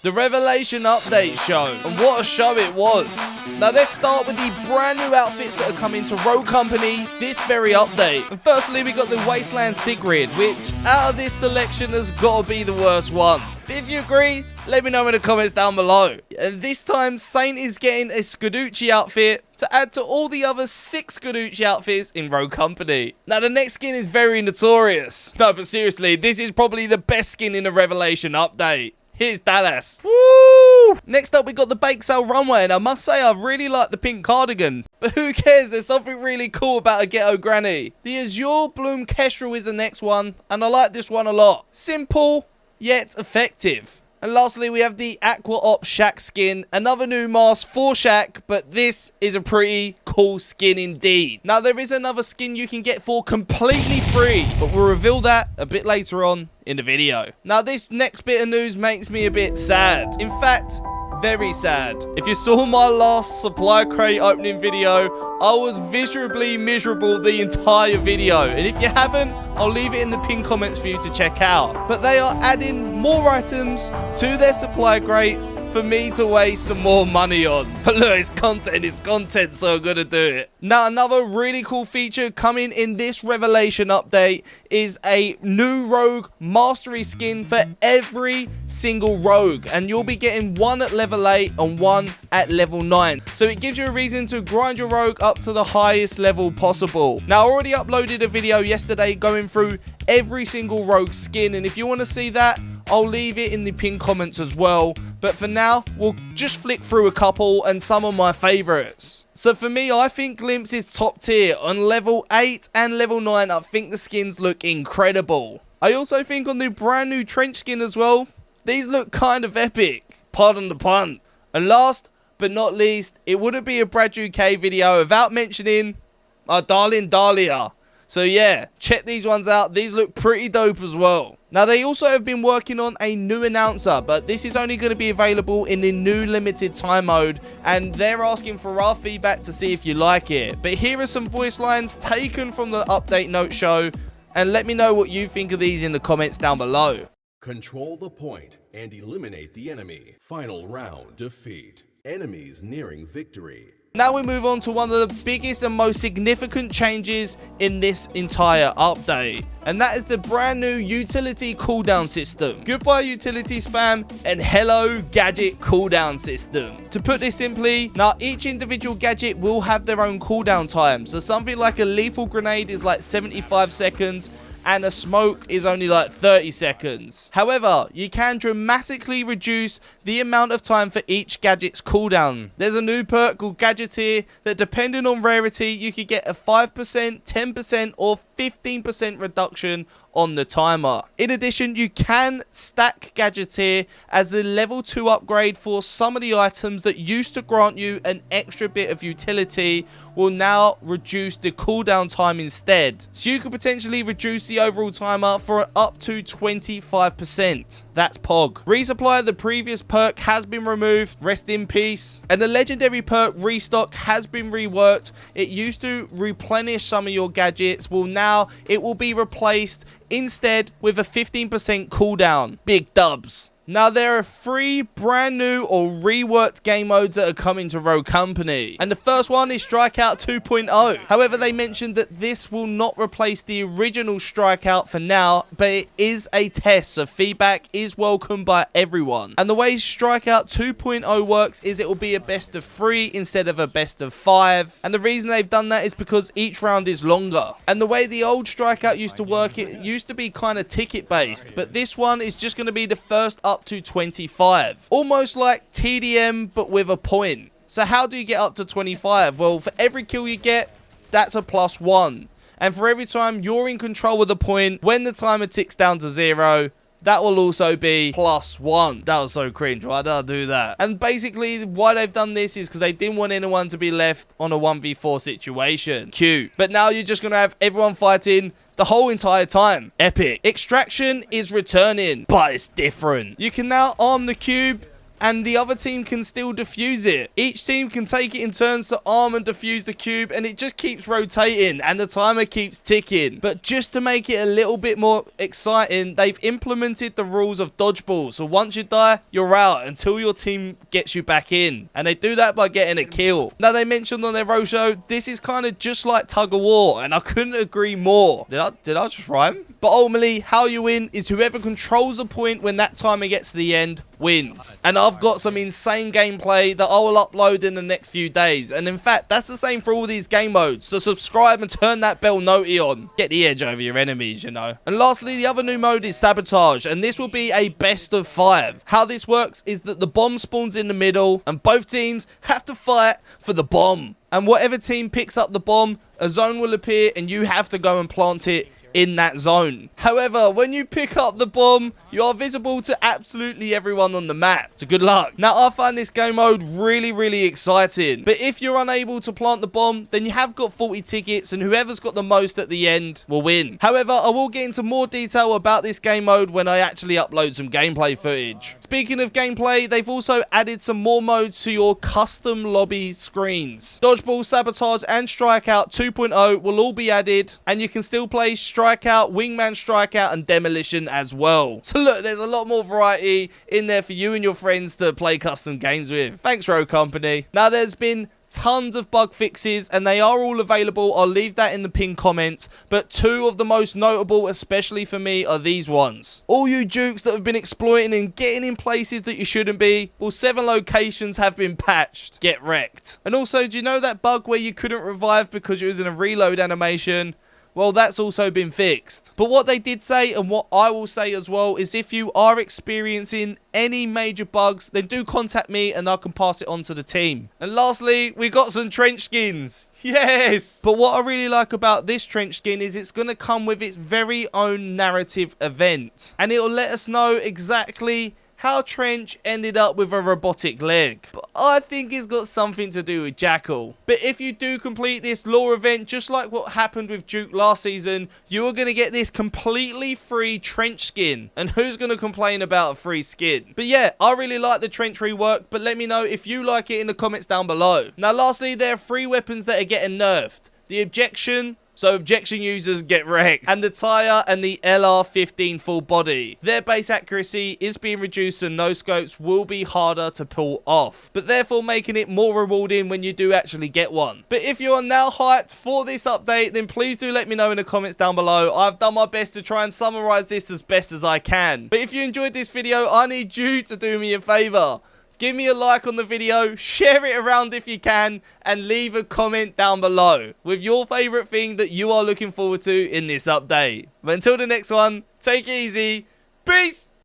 The Revelation Update show, and what a show it was. Now let's start with the brand new outfits that are coming to Rogue Company this very update. And firstly, we got the Wasteland Sigrid, which out of this selection has got to be the worst one. If you agree, let me know in the comments down below. And this time, Saint is getting a Scaducci outfit to add to all the other 6 Scaducci outfits in Rogue Company. Now, the next skin is very notorious. No, but seriously, this is probably the best skin in the Revelation Update. Here's Dallas. Woo! Next up, we got the Bake Sale Runway, and I must say, I really like the pink cardigan. But who cares? There's something really cool about a ghetto granny. The Azure Bloom Kestrel is the next one, and I like this one a lot. Simple, yet effective. And lastly, we have the Aqua Op Shaq skin, another new mask for Shaq, but this is a pretty cool skin indeed. Now, there is another skin you can get for completely free, but we'll reveal that a bit later on in the video. Now, this next bit of news makes me a bit sad. In fact, very sad. If you saw my last supply crate opening video, I was visibly miserable the entire video. And if you haven't, I'll leave it in the pinned comments for you to check out. But they are adding more items to their supply crates for me to waste some more money on. But look, it's content, so I'm gonna do it. Now, another really cool feature coming in this Revelation update is a new Rogue Mastery skin for every single Rogue. And you'll be getting one at level 8 and one at level 9. So it gives you a reason to grind your Rogue up to the highest level possible. Now, I already uploaded a video yesterday going through every single Rogue skin, and if you want to see that, I'll leave it in the pinned comments as well. But for now, we'll just flick through a couple and some of my favorites. So for me, I think Glimpse is top tier. On level 8 and level 9, I think the skins look incredible. I also think on the brand new Trench skin as well, these look kind of epic. Pardon the pun. And last but not least, it wouldn't be a bradUK video without mentioning our darling Dahlia. So yeah, check these ones out. These look pretty dope as well. Now, they also have been working on a new announcer, but this is only going to be available in the new limited time mode, and they're asking for our feedback to see if you like it. But here are some voice lines taken from the update note show, and let me know what you think of these in the comments down below. Control the point and eliminate the enemy. Final round defeat. Enemies nearing victory. Now we move on to one of the biggest and most significant changes in this entire update, and that is the brand new utility cooldown system. Goodbye utility spam and hello gadget cooldown system. To put this simply, now each individual gadget will have their own cooldown time. So something like a lethal grenade is like 75 seconds, and a smoke is only like 30 seconds. However, you can dramatically reduce the amount of time for each gadget's cooldown. There's a new perk called Gadgeteer that, depending on rarity, you could get a 5%, 10% or 15% reduction on the timer. In addition, you can stack Gadgeteer as the level 2 upgrade for some of the items that used to grant you an extra bit of utility will now reduce the cooldown time instead. So you could potentially reduce the overall timer for up to 25%. That's POG. Resupply of the previous perk has been removed. Rest in peace. And the legendary perk restock has been reworked. It used to replenish some of your gadgets. Well, now it will be replaced instead with a 15% cooldown. Big dubs. Now, there are 3 brand new or reworked game modes that are coming to Rogue Company. And the first one is Strikeout 2.0. However, they mentioned that this will not replace the original Strikeout for now, but it is a test, so feedback is welcomed by everyone. And the way Strikeout 2.0 works is it will be a best of 3 instead of a best of 5. And the reason they've done that is because each round is longer. And the way the old Strikeout used to work, it used to be kind of ticket based, but this one is just going to be the first up to 25. Almost like TDM, but with a point. So how do you get up to 25? Well, for every kill you get, that's a +1. And for every time you're in control of the point, when the timer ticks down to 0, that will also be +1. That was so cringe. Why did I do that? And basically, why they've done this is because they didn't want anyone to be left on a 1v4 situation. Cute. But now you're just going to have everyone fighting the whole entire time. Epic. Extraction is returning, but it's different. You can now arm the cube and the other team can still defuse it. Each team can take it in turns to arm and defuse the cube, and it just keeps rotating and the timer keeps ticking. But just to make it a little bit more exciting, they've implemented the rules of dodgeball. So once you die, you're out until your team gets you back in, and they do that by getting a kill. Now, they mentioned on their roadshow, this is kind of just like tug of war, and I couldn't agree more. Did I just rhyme? But ultimately, how you win is whoever controls the point when that timer gets to the end wins. And I've got some insane gameplay that I will upload in the next few days. And in fact, that's the same for all these game modes. So subscribe and turn that bell noti on. Get the edge over your enemies, you know. And lastly, the other new mode is sabotage. And this will be a best of 5. How this works is that the bomb spawns in the middle and both teams have to fight for the bomb. And whatever team picks up the bomb, a zone will appear and you have to go and plant it in that zone. However, when you pick up the bomb, you are visible to absolutely everyone on the map. So good luck. Now, I find this game mode really exciting. But if you're unable to plant the bomb, then you have got 40 tickets, and whoever's got the most at the end will win. However, I will get into more detail about this game mode when I actually upload some gameplay footage. Speaking of gameplay, they've also added some more modes to your custom lobby screens. Dodgeball, Sabotage, and Strikeout 2.0 will all be added, and you can still play Strikeout, Wingman Strikeout, and Demolition as well. So look, there's a lot more variety in there for you and your friends to play custom games with. Thanks, Rogue Company. Now, there's been tons of bug fixes, and they are all available. I'll leave that in the pinned comments, but 2 of the most notable, especially for me, are these ones. All you jukes that have been exploiting and getting in places that you shouldn't be, well, 7 locations have been patched. Get wrecked. And also, do you know that bug where you couldn't revive because you was in a reload animation? Well, that's also been fixed. But what they did say, and what I will say as well, is if you are experiencing any major bugs, then do contact me and I can pass it on to the team. And lastly, we got some trench skins. Yes! But what I really like about this trench skin is it's going to come with its very own narrative event. And it'll let us know exactly how Trench ended up with a robotic leg. But I think it's got something to do with Jackal. But if you do complete this lore event, just like what happened with Duke last season, you are going to get this completely free Trench skin. And who's going to complain about a free skin? But yeah, I really like the Trench rework, but let me know if you like it in the comments down below. Now lastly, there are 3 weapons that are getting nerfed. The Objection, so objection users get wrecked, and the Tire and the LR15 full body. Their base accuracy is being reduced and no scopes will be harder to pull off, but therefore making it more rewarding when you do actually get one. But if you are now hyped for this update, then please do let me know in the comments down below. I've done my best to try and summarize this as best as I can. But if you enjoyed this video, I need you to do me a favor. Give me a like on the video, share it around if you can, and leave a comment down below with your favourite thing that you are looking forward to in this update. But until the next one, take it easy. Peace!